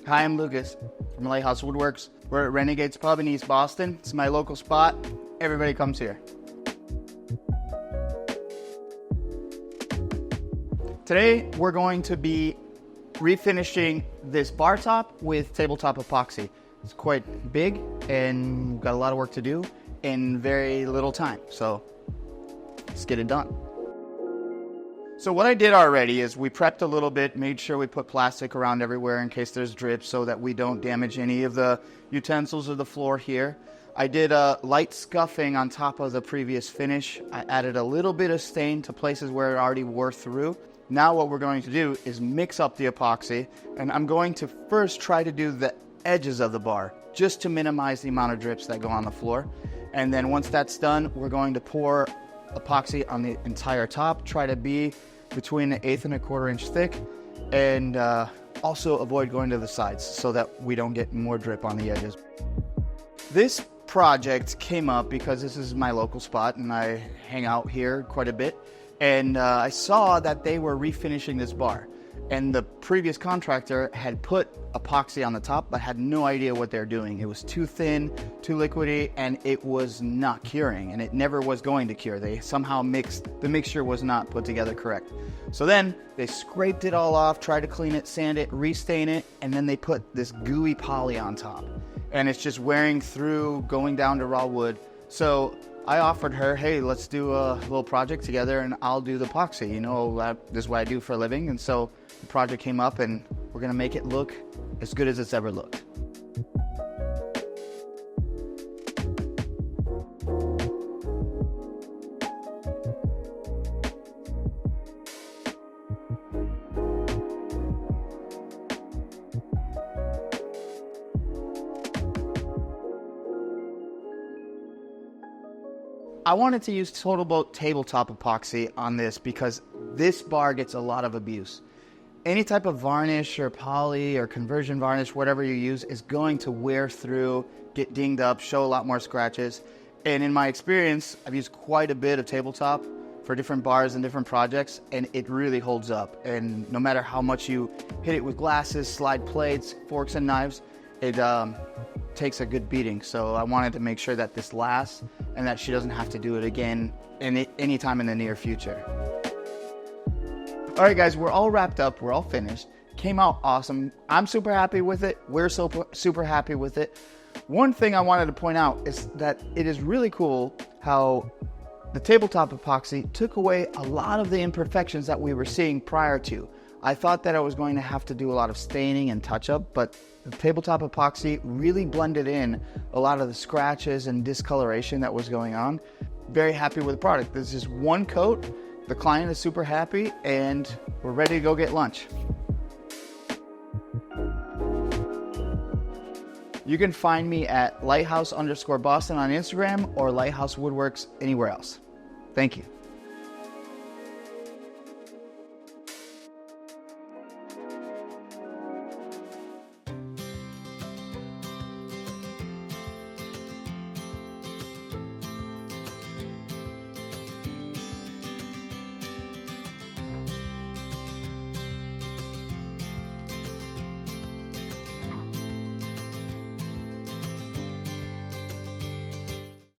Hi, I'm Lucas from Lighthouse Woodworks. We're at Renegade's Pub in East Boston. It's my local spot. Everybody comes here. Today, we're going to be refinishing this bar top with tabletop epoxy. It's quite big and we've got a lot of work to do in very little time. So let's get it done. So what I did already is we prepped a little bit, made sure we put plastic around everywhere in case there's drips so that we don't damage any of the utensils or the floor here. I did a light scuffing on top of the previous finish. I added a little bit of stain to places where it already wore through. Now what we're going to do is mix up the epoxy, and I'm going to first try to do the edges of the bar just to minimize the amount of drips that go on the floor. And then once that's done, we're going to pour epoxy on the entire top, try to be between 1/8 and 1/4 inch thick, and also avoid going to the sides so that we don't get more drip on the edges. This project came up because this is my local spot and I hang out here quite a bit, and I saw that they were refinishing this bar, and the previous contractor had put epoxy on the top but had no idea what they're doing. It was too thin, too liquidy, and it was not curing, and it never was going to cure. They somehow the mixture was not put together correct. So then they scraped it all off, tried to clean it, sand it, restain it, and then they put this gooey poly on top, and it's just wearing through, going down to raw wood. So I offered her, hey, let's do a little project together and I'll do the epoxy. You know, this is what I do for a living. And so the project came up and we're gonna make it look as good as it's ever looked. I wanted to use TotalBoat tabletop epoxy on this because this bar gets a lot of abuse. Any type of varnish or poly or conversion varnish, whatever you use, is going to wear through, get dinged up, show a lot more scratches. And in my experience, I've used quite a bit of tabletop for different bars and different projects, and it really holds up. And no matter how much you hit it with glasses, slide plates, forks and knives, it takes a good beating. So I wanted to make sure that this lasts and that she doesn't have to do it again anytime in the near future. All right, guys, we're all wrapped up. We're all finished. Came out awesome. I'm super happy with it. We're super happy with it. One thing I wanted to point out is that it is really cool how the tabletop epoxy took away a lot of the imperfections that we were seeing prior to. I thought that I was going to have to do a lot of staining and touch-up, but the tabletop epoxy really blended in a lot of the scratches and discoloration that was going on. Very happy with the product. This is one coat. The client is super happy, and we're ready to go get lunch. You can find me at Lighthouse_Boston on Instagram or Lighthouse Woodworks anywhere else. Thank you.